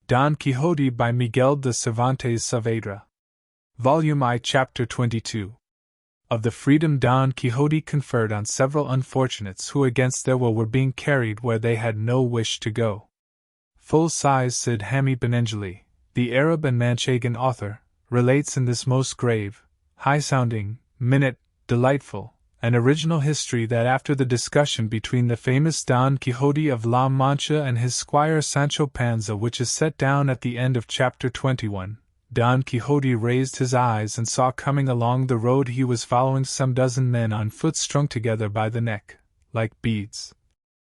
Don Quixote by Miguel de Cervantes Saavedra. Volume I, Chapter 22. Of the freedom Don Quixote conferred on several unfortunates who against their will were being carried where they had no wish to go. Full-size Cid Hammy Benengeli, the Arab and Manchegan author, relates in this most grave, high-sounding, minute, delightful, and original history that after the discussion between the famous Don Quixote of La Mancha and his squire Sancho Panza, which is set down at the end of chapter 21, Don Quixote raised his eyes and saw coming along the road he was following some dozen men on foot strung together by the neck, like beads,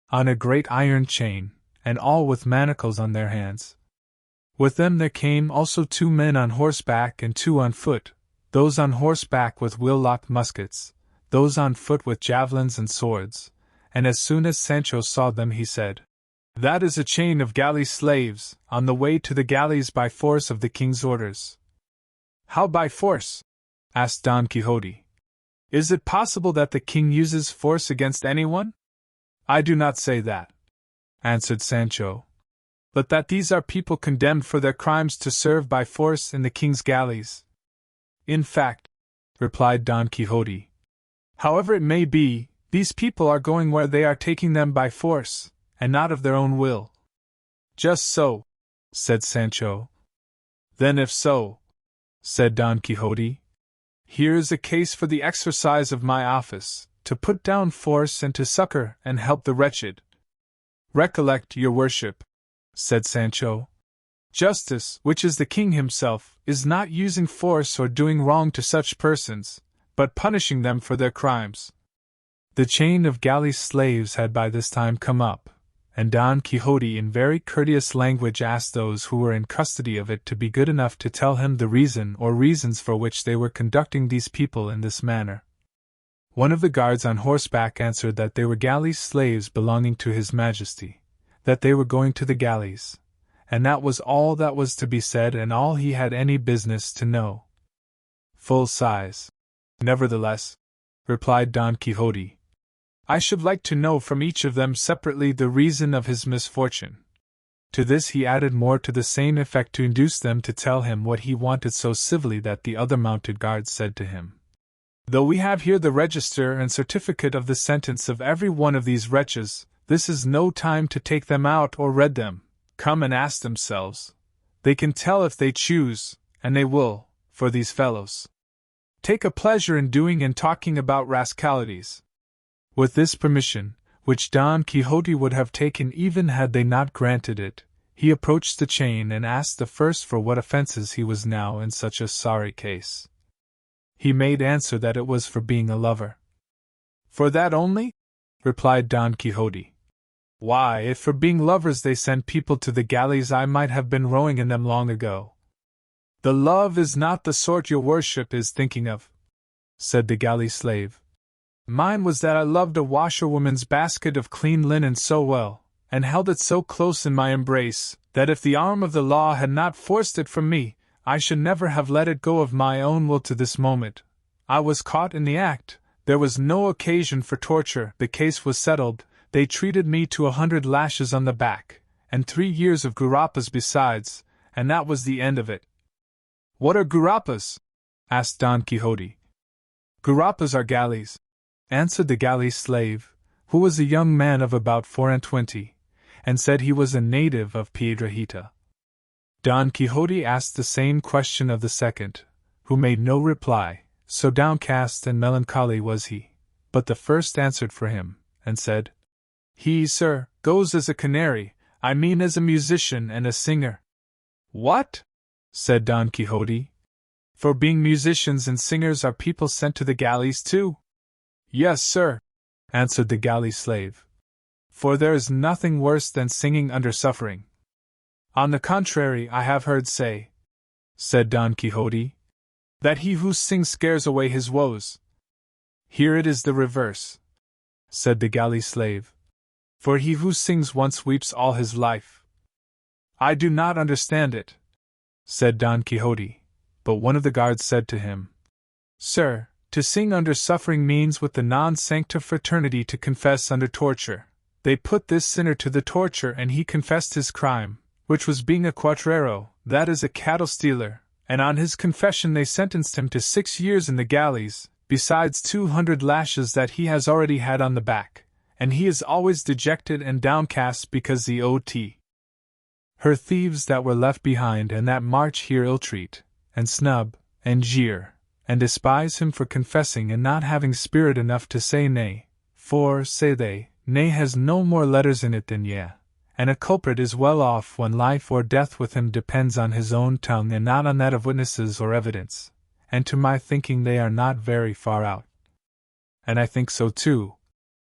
on a great iron chain, and all with manacles on their hands. With them there came also 2 men on horseback and 2 on foot, those on horseback with wheel-locked muskets, those on foot with javelins and swords, and as soon as Sancho saw them he said, "That is a chain of galley slaves, on the way to the galleys by force of the king's orders." "How by force?" asked Don Quixote. "Is it possible that the king uses force against anyone?" "I do not say that," answered Sancho, "but that these are people condemned for their crimes to serve by force in the king's galleys." "In fact," replied Don Quixote, "however it may be, these people are going where they are taking them by force, and not of their own will." "Just so," said Sancho. "Then if so," said Don Quixote, "here is a case for the exercise of my office, to put down force and to succor and help the wretched." "Recollect, your worship," said Sancho, "justice, which is the king himself, is not using force or doing wrong to such persons, but punishing them for their crimes." The chain of galley slaves had by this time come up, and Don Quixote in very courteous language asked those who were in custody of it to be good enough to tell him the reason or reasons for which they were conducting these people in this manner. One of the guards on horseback answered that they were galley slaves belonging to his Majesty, that they were going to the galleys, and that was all that was to be said and all he had any business to know. "Full size. Nevertheless," replied Don Quixote, "I should like to know from each of them separately the reason of his misfortune." To this he added more to the same effect to induce them to tell him what he wanted so civilly that the other mounted guards said to him, "Though we have here the register and certificate of the sentence of every one of these wretches, this is no time to take them out or read them. Come and ask themselves. They can tell if they choose, and they will, for these fellows take a pleasure in doing and talking about rascalities." With this permission, which Don Quixote would have taken even had they not granted it, he approached the chain and asked the first for what offences he was now in such a sorry case. He made answer that it was for being a lover. "For that only?" replied Don Quixote. "Why, if for being lovers they sent people to the galleys I might have been rowing in them long ago." "The love is not the sort your worship is thinking of," said the galley slave. "Mine was that I loved a washerwoman's basket of clean linen so well, and held it so close in my embrace, that if the arm of the law had not forced it from me, I should never have let it go of my own will to this moment. I was caught in the act, there was no occasion for torture, the case was settled, they treated me to 100 lashes on the back, and 3 years of gurapas besides, and that was the end of it." "What are gurapas?" asked Don Quixote. "Gurapas are galleys," answered the galley slave, who was a young man of about 24, and said he was a native of Piedrahita. Don Quixote asked the same question of the second, who made no reply, so downcast and melancholy was he, but the first answered for him, and said, "He, sir, goes as a canary, I mean as a musician and a singer." "What?" said Don Quixote. "For being musicians and singers are people sent to the galleys too?" "Yes, sir," answered the galley slave. "For there is nothing worse than singing under suffering." "On the contrary, I have heard say," said Don Quixote, "that he who sings scares away his woes." "Here it is the reverse," said the galley slave. "For he who sings once weeps all his life." "I do not understand it," said Don Quixote, but one of the guards said to him, "Sir, to sing under suffering means with the non-sancta fraternity to confess under torture. They put this sinner to the torture and he confessed his crime, which was being a cuatrero, that is a cattle stealer, and on his confession they sentenced him to 6 years in the galleys, besides 200 lashes that he has already had on the back, and he is always dejected and downcast because the ot. Her thieves that were left behind and that march here ill-treat, and snub, and jeer, and despise him for confessing and not having spirit enough to say nay, for, say they, nay has no more letters in it than yea, and a culprit is well off when life or death with him depends on his own tongue and not on that of witnesses or evidence, and to my thinking they are not very far out. And I think so too,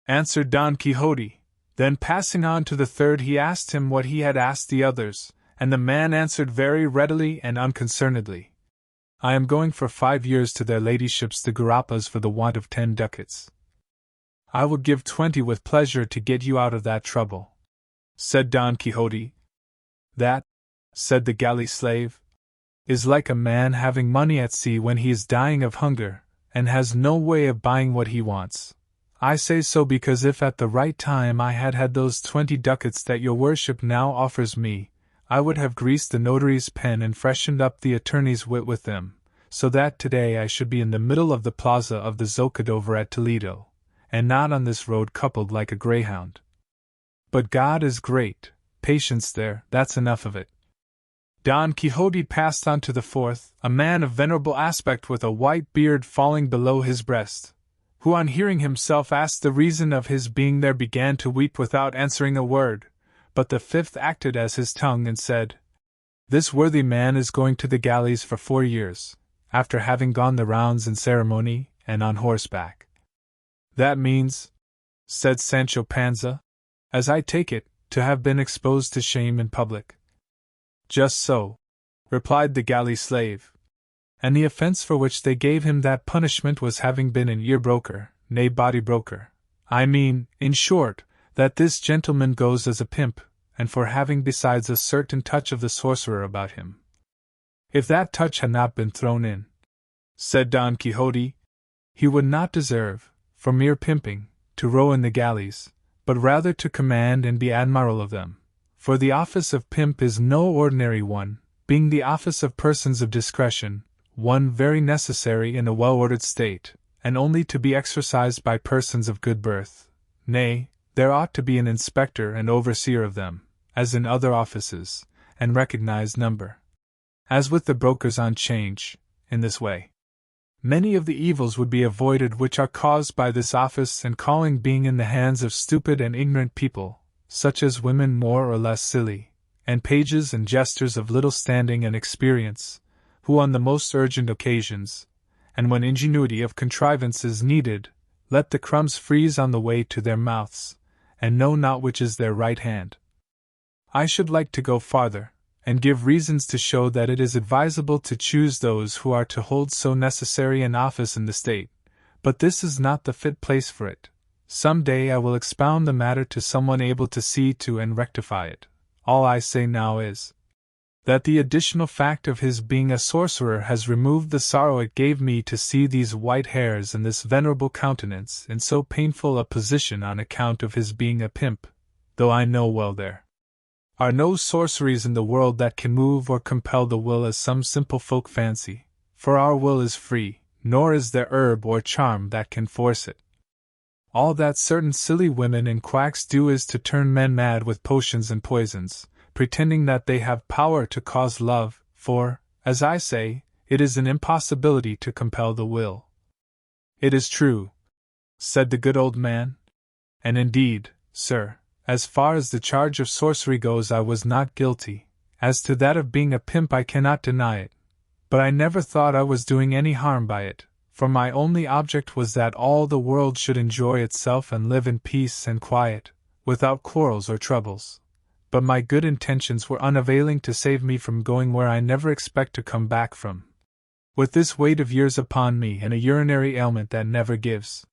answered Don Quixote. Then passing on to the third he asked him what he had asked the others, and the man answered very readily and unconcernedly, I am going for 5 years to their ladyships the Gurapas for the want of 10 ducats. I will give 20 with pleasure to get you out of that trouble, said Don Quixote. That, said the galley slave, is like a man having money at sea when he is dying of hunger, and has no way of buying what he wants. I say so because if at the right time I had had those 20 ducats that your worship now offers me, I would have greased the notary's pen and freshened up the attorney's wit with them, so that today I should be in the middle of the plaza of the Zocodover at Toledo, and not on this road coupled like a greyhound. But God is great, patience there, that's enough of it. Don Quixote passed on to the fourth, a man of venerable aspect with a white beard falling below his breast, who on hearing himself asked the reason of his being there began to weep without answering a word, but the fifth acted as his tongue and said, This worthy man is going to the galleys for 4 years, after having gone the rounds in ceremony and on horseback. That means, said Sancho Panza, as I take it, to have been exposed to shame in public. Just so, replied the galley slave. And the offense for which they gave him that punishment was having been an ear broker, nay body broker. I mean, in short, that this gentleman goes as a pimp, and for having besides a certain touch of the sorcerer about him. If that touch had not been thrown in, said Don Quixote, he would not deserve, for mere pimping, to row in the galleys, but rather to command and be admiral of them. For the office of pimp is no ordinary one, being the office of persons of discretion, one very necessary in a well-ordered state, and only to be exercised by persons of good birth. Nay, there ought to be an inspector and overseer of them, as in other offices, and recognized number. As with the brokers on 'change, in this way, many of the evils would be avoided which are caused by this office and calling being in the hands of stupid and ignorant people, such as women more or less silly, and pages and jesters of little standing and experience, who on the most urgent occasions, and when ingenuity of contrivance is needed, let the crumbs freeze on the way to their mouths, and know not which is their right hand. I should like to go farther, and give reasons to show that it is advisable to choose those who are to hold so necessary an office in the state, but this is not the fit place for it. Some day I will expound the matter to someone able to see to and rectify it. All I say now is, that the additional fact of his being a sorcerer has removed the sorrow it gave me to see these white hairs and this venerable countenance in so painful a position on account of his being a pimp, though I know well there are no sorceries in the world that can move or compel the will as some simple folk fancy, for our will is free, nor is there herb or charm that can force it. All that certain silly women and quacks do is to turn men mad with potions and poisons, pretending that they have power to cause love, for, as I say, it is an impossibility to compel the will. It is true, said the good old man, and indeed, sir, as far as the charge of sorcery goes I was not guilty, as to that of being a pimp I cannot deny it, but I never thought I was doing any harm by it, for my only object was that all the world should enjoy itself and live in peace and quiet, without quarrels or troubles. But my good intentions were unavailing to save me from going where I never expect to come back from, with this weight of years upon me and a urinary ailment that never gives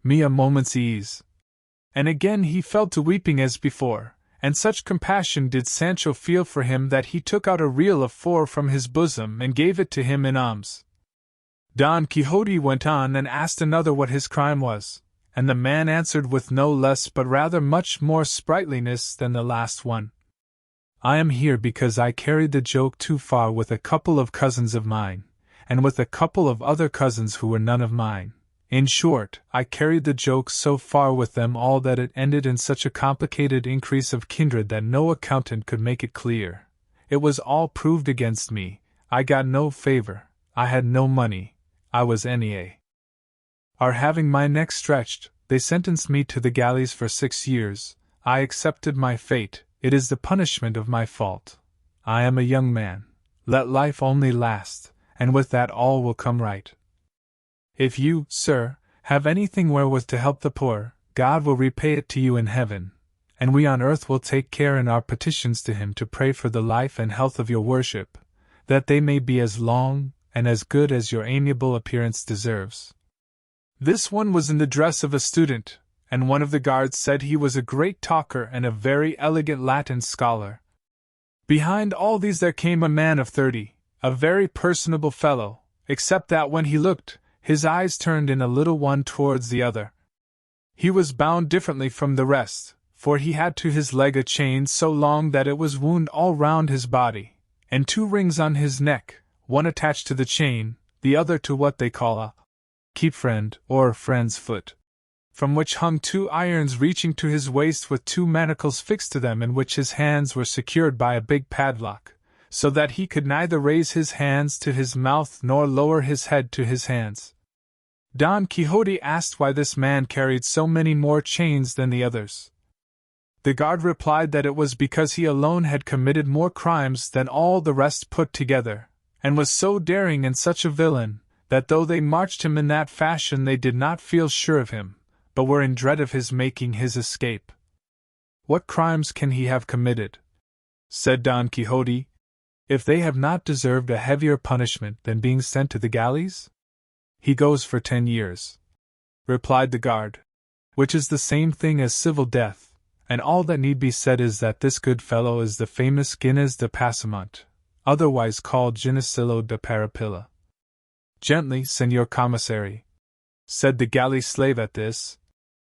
me a moment's ease. And again he fell to weeping as before, and such compassion did Sancho feel for him that he took out a reel of 4 from his bosom and gave it to him in alms. Don Quixote went on and asked another what his crime was, and the man answered with no less but rather much more sprightliness than the last one. I am here because I carried the joke too far with a couple of cousins of mine, and with a couple of other cousins who were none of mine. In short, I carried the joke so far with them all that it ended in such a complicated increase of kindred that no accountant could make it clear. It was all proved against me. I got no favor. I had no money. I was NEA. Having my neck stretched, they sentenced me to the galleys for 6 years. I accepted my fate. It is the punishment of my fault. I am a young man. Let life only last, and with that all will come right. If you, sir, have anything wherewith to help the poor, God will repay it to you in heaven, and we on earth will take care in our petitions to Him to pray for the life and health of your worship, that they may be as long and as good as your amiable appearance deserves. This one was in the dress of a student, and one of the guards said he was a great talker and a very elegant Latin scholar. Behind all these there came a man of 30, a very personable fellow, except that when he looked, his eyes turned in a little one towards the other. He was bound differently from the rest, for he had to his leg a chain so long that it was wound all round his body, and 2 rings on his neck, one attached to the chain, the other to what they call a keep friend or friend's foot, from which hung 2 irons reaching to his waist with 2 manacles fixed to them, in which his hands were secured by a big padlock, so that he could neither raise his hands to his mouth nor lower his head to his hands. Don Quixote asked why this man carried so many more chains than the others. The guard replied that it was because he alone had committed more crimes than all the rest put together, and was so daring and such a villain, that though they marched him in that fashion they did not feel sure of him, but were in dread of his making his escape. What crimes can he have committed? Said Don Quixote. If they have not deserved a heavier punishment than being sent to the galleys? He goes for 10 years, replied the guard, which is the same thing as civil death, and all that need be said is that this good fellow is the famous Gines de Passamont, otherwise called Ginesillo de Parapilla. Gently, Senor Commissary, said the galley slave at this.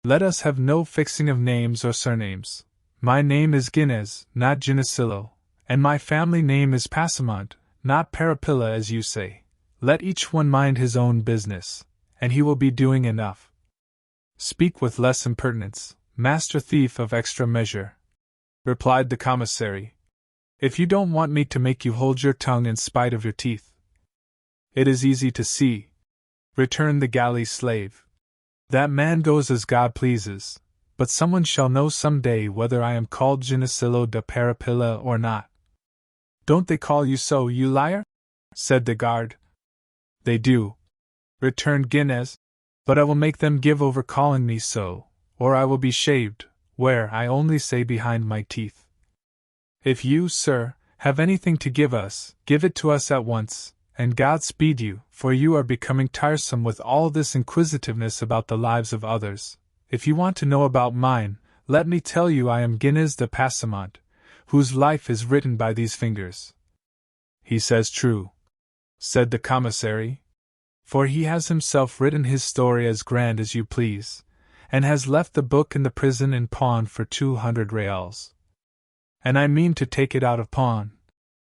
Let us have no fixing of names or surnames. My name is Gines, not Ginesillo, and my family name is Passamont, not Parapilla as you say. Let each one mind his own business, and he will be doing enough. Speak with less impertinence, master thief of extra measure, replied the commissary, if you don't want me to make you hold your tongue in spite of your teeth. It is easy to see, returned the galley slave. That man goes as God pleases, but someone shall know some day whether I am called Ginesillo de Parapilla or not. Don't they call you so, you liar? Said the guard. They do, returned Gines, but I will make them give over calling me so, or I will be shaved, where I only say behind my teeth. If you, sir, have anything to give us, give it to us at once, and God speed you, for you are becoming tiresome with all this inquisitiveness about the lives of others. If you want to know about mine, let me tell you I am Gines de Passamont, whose life is written by these fingers. He says true, said the commissary, for he has himself written his story as grand as you please, and has left the book in the prison in pawn for 200 reals. And I mean to take it out of pawn,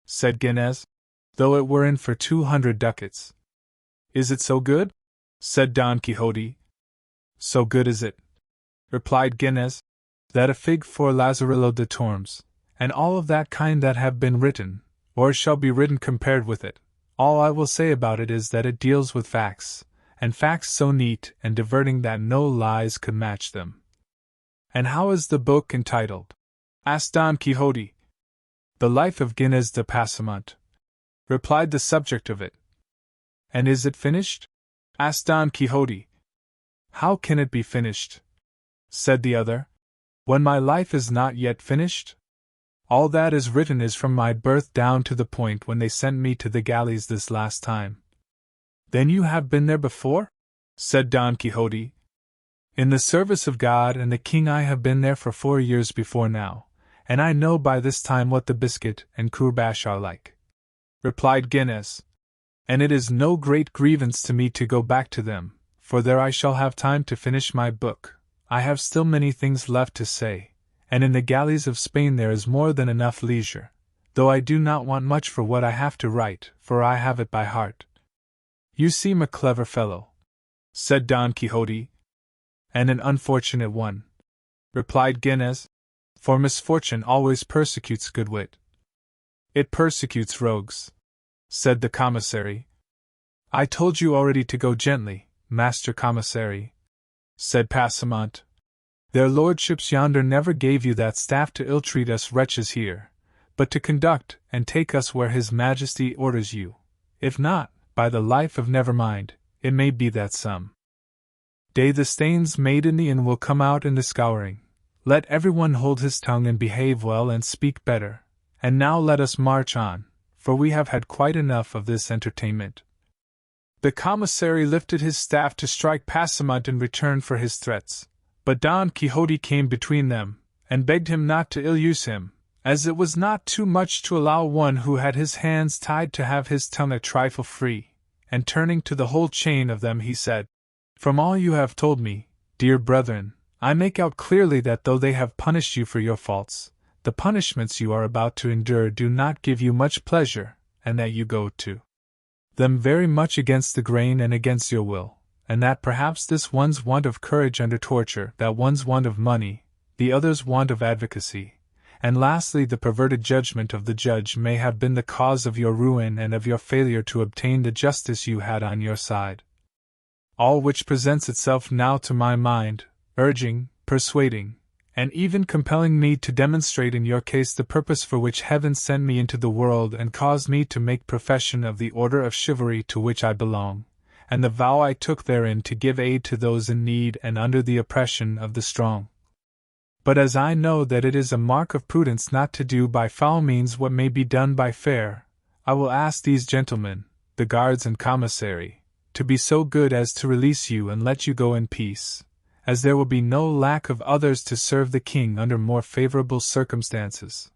said Gines, though it were in for 200 ducats. Is it so good? Said Don Quixote. So good is it, replied Gines, that a fig for Lazarillo de Tormes, and all of that kind that have been written, or shall be written compared with it. All I will say about it is that it deals with facts, and facts so neat and diverting that no lies could match them. And how is the book entitled? Asked Don Quixote. The Life of Gines de Passamont, replied the subject of it. And is it finished? Asked Don Quixote. How can it be finished? Said the other, when my life is not yet finished? All that is written is from my birth down to the point when they sent me to the galleys this last time. Then you have been there before? Said Don Quixote. In the service of God and the King I have been there for 4 years before now, and I know by this time what the biscuit and courbash are like, replied Gines, and it is no great grievance to me to go back to them, for there I shall have time to finish my book. I have still many things left to say, and in the galleys of Spain there is more than enough leisure, though I do not want much for what I have to write, for I have it by heart." "You seem a clever fellow," said Don Quixote. "And an unfortunate one," replied Gines, "for misfortune always persecutes good wit." "It persecutes rogues," said the commissary. "I told you already to go gently, master commissary," said Passamant. "Their lordships yonder never gave you that staff to ill-treat us wretches here, but to conduct and take us where his majesty orders you. If not, by the life of Nevermind, it may be that some day the stains made in the inn will come out in the scouring. Let everyone hold his tongue and behave well and speak better. And now let us march on, for we have had quite enough of this entertainment." The commissary lifted his staff to strike Passamant in return for his threats, but Don Quixote came between them, and begged him not to ill-use him, as it was not too much to allow one who had his hands tied to have his tongue a trifle free, and turning to the whole chain of them he said, "From all you have told me, dear brethren, I make out clearly that though they have punished you for your faults, the punishments you are about to endure do not give you much pleasure, and that you go to them very much against the grain and against your will, and that perhaps this one's want of courage under torture, that one's want of money, the other's want of advocacy, and lastly the perverted judgment of the judge may have been the cause of your ruin and of your failure to obtain the justice you had on your side. All which presents itself now to my mind, urging, persuading, and even compelling me to demonstrate in your case the purpose for which Heaven sent me into the world and caused me to make profession of the order of chivalry to which I belong, and the vow I took therein to give aid to those in need and under the oppression of the strong. But as I know that it is a mark of prudence not to do by foul means what may be done by fair, I will ask these gentlemen, the guards and commissary, to be so good as to release you and let you go in peace, as there will be no lack of others to serve the king under more favorable circumstances.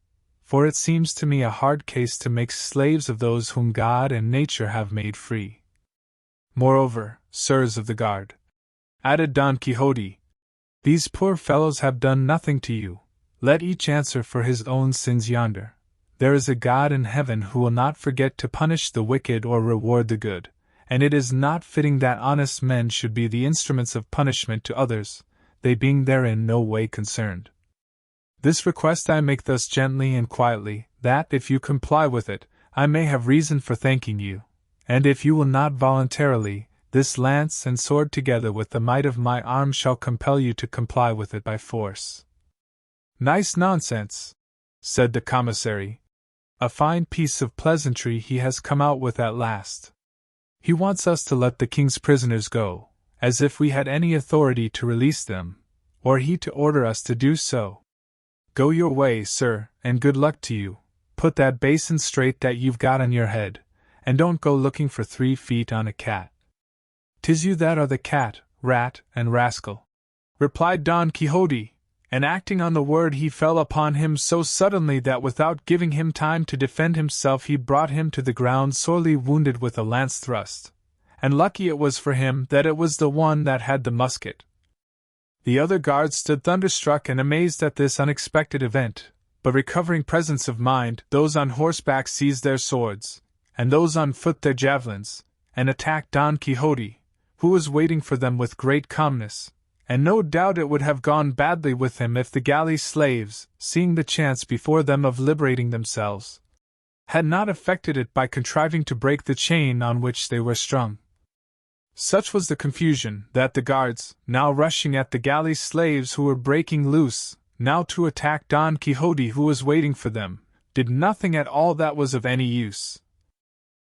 For it seems to me a hard case to make slaves of those whom God and nature have made free. Moreover, sirs of the guard," added Don Quixote, "these poor fellows have done nothing to you. Let each answer for his own sins yonder. There is a God in heaven who will not forget to punish the wicked or reward the good, and it is not fitting that honest men should be the instruments of punishment to others, they being therein no way concerned. This request I make thus gently and quietly, that, if you comply with it, I may have reason for thanking you, and if you will not voluntarily, this lance and sword together with the might of my arm shall compel you to comply with it by force." "Nice nonsense," said the commissary. "A fine piece of pleasantry he has come out with at last. He wants us to let the king's prisoners go, as if we had any authority to release them, or he to order us to do so. Go your way, sir, and good luck to you. Put that basin straight that you've got on your head, and don't go looking for 3 feet on a cat." "'Tis you that are the cat, rat, and rascal," replied Don Quixote, and acting on the word he fell upon him so suddenly that without giving him time to defend himself he brought him to the ground sorely wounded with a lance thrust, and lucky it was for him that it was the one that had the musket. The other guards stood thunderstruck and amazed at this unexpected event, but recovering presence of mind, those on horseback seized their swords, and those on foot their javelins, and attacked Don Quixote, who was waiting for them with great calmness. And no doubt it would have gone badly with him if the galley slaves, seeing the chance before them of liberating themselves, had not effected it by contriving to break the chain on which they were strung. Such was the confusion, that the guards, now rushing at the galley slaves who were breaking loose, now to attack Don Quixote who was waiting for them, did nothing at all that was of any use.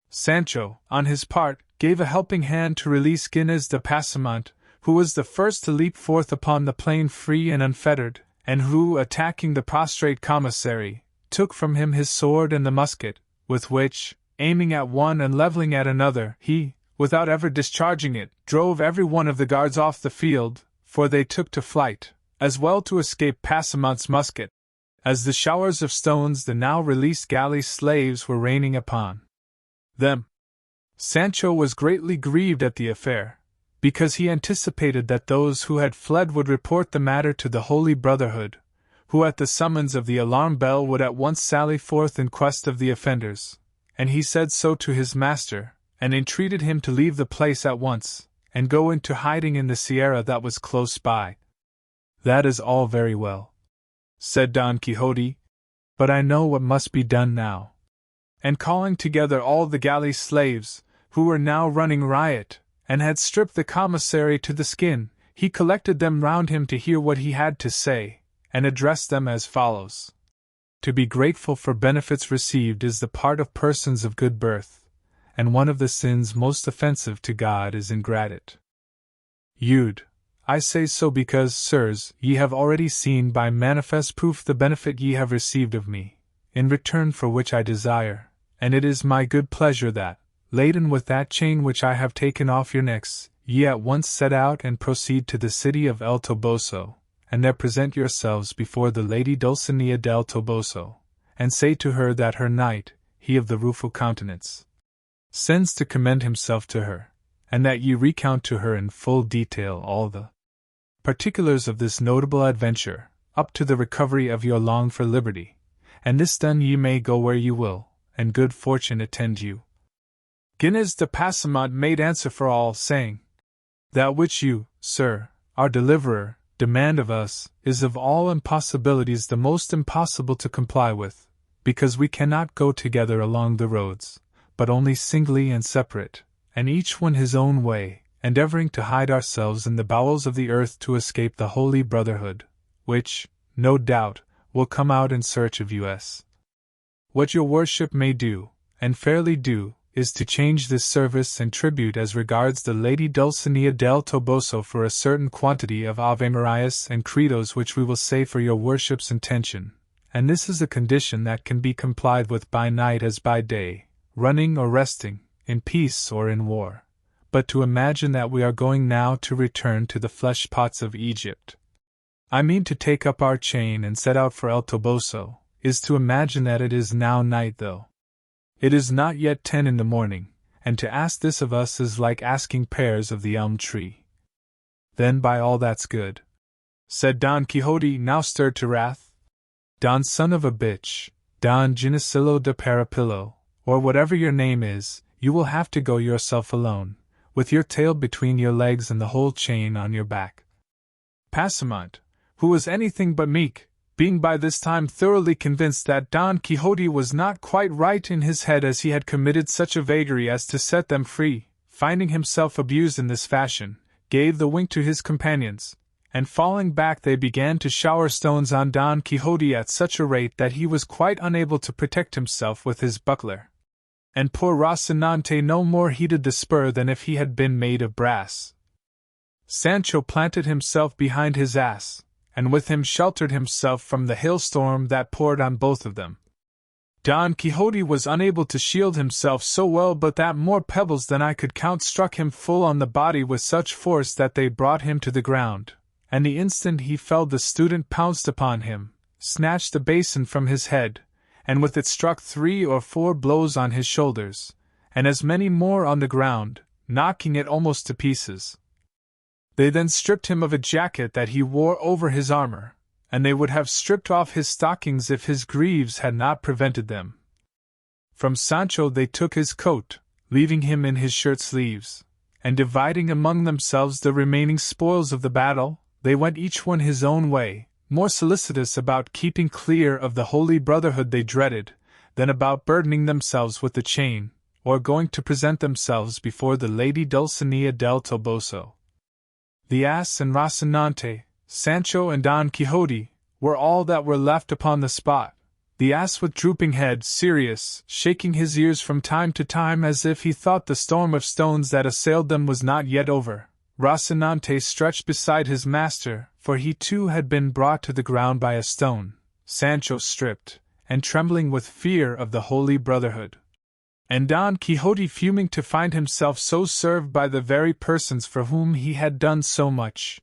Sancho, on his part, gave a helping hand to release Gines de Passamant, who was the first to leap forth upon the plain free and unfettered, and who, attacking the prostrate commissary, took from him his sword and the musket, with which, aiming at one and leveling at another, he, without ever discharging it, drove every one of the guards off the field, for they took to flight, as well to escape Passamant's musket, as the showers of stones the now released galley slaves were raining upon them. Sancho was greatly grieved at the affair, because he anticipated that those who had fled would report the matter to the Holy Brotherhood, who at the summons of the alarm bell would at once sally forth in quest of the offenders, and he said so to his master, and entreated him to leave the place at once, and go into hiding in the sierra that was close by. "That is all very well," said Don Quixote, "but I know what must be done now." And calling together all the galley slaves, who were now running riot, and had stripped the commissary to the skin, he collected them round him to hear what he had to say, and addressed them as follows. To be grateful for benefits received is the part of persons of good birth, and one of the sins most offensive to God is ingratitude. I say so because, sirs, ye have already seen by manifest proof the benefit ye have received of me, in return for which I desire, and it is my good pleasure that, laden with that chain which I have taken off your necks, ye at once set out and proceed to the city of El Toboso, and there present yourselves before the Lady Dulcinea del Toboso, and say to her that her knight, he of the rueful countenance, sends to commend himself to her, and that ye recount to her in full detail all the particulars of this notable adventure, up to the recovery of your longed-for liberty, and this done ye may go where you will, and good fortune attend you. Gines de Passamont made answer for all, saying, That which you, sir, our deliverer, demand of us, is of all impossibilities the most impossible to comply with, because we cannot go together along the roads, but only singly and separate, and each one his own way, endeavoring to hide ourselves in the bowels of the earth to escape the Holy Brotherhood, which, no doubt, will come out in search of us. What your worship may do, and fairly do, is to change this service and tribute as regards the Lady Dulcinea del Toboso for a certain quantity of Ave Marias and Credos which we will say for your worship's intention, and this is a condition that can be complied with by night as by day, running or resting, in peace or in war. But to imagine that we are going now to return to the flesh pots of Egypt, I mean to take up our chain and set out for El Toboso, is to imagine that it is now night though it is not yet 10 in the morning, and to ask this of us is like asking pears of the elm tree. Then by all that's good, said Don Quixote, now stirred to wrath, Don son of a bitch, Don Ginesillo de Parapillo, or whatever your name is, you will have to go yourself alone, with your tail between your legs and the whole chain on your back. Passamont, who was anything but meek, being by this time thoroughly convinced that Don Quixote was not quite right in his head as he had committed such a vagary as to set them free, finding himself abused in this fashion, gave the wink to his companions, and falling back they began to shower stones on Don Quixote at such a rate that he was quite unable to protect himself with his buckler. And poor Rocinante no more heeded the spur than if he had been made of brass. Sancho planted himself behind his ass, and with him sheltered himself from the hailstorm that poured on both of them. Don Quixote was unable to shield himself so well but that more pebbles than I could count struck him full on the body with such force that they brought him to the ground, and the instant he fell the student pounced upon him, snatched the basin from his head, and with it struck 3 or 4 blows on his shoulders, and as many more on the ground, knocking it almost to pieces. They then stripped him of a jacket that he wore over his armor, and they would have stripped off his stockings if his greaves had not prevented them. From Sancho they took his coat, leaving him in his shirt sleeves, and dividing among themselves the remaining spoils of the battle, they went each one his own way, more solicitous about keeping clear of the Holy Brotherhood they dreaded, than about burdening themselves with the chain, or going to present themselves before the Lady Dulcinea del Toboso. The ass and Rocinante, Sancho and Don Quixote, were all that were left upon the spot, the ass with drooping head, serious, shaking his ears from time to time as if he thought the storm of stones that assailed them was not yet over, Rocinante stretched beside his master, for he too had been brought to the ground by a stone, Sancho stripped, and trembling with fear of the Holy Brotherhood, and Don Quixote fuming to find himself so served by the very persons for whom he had done so much.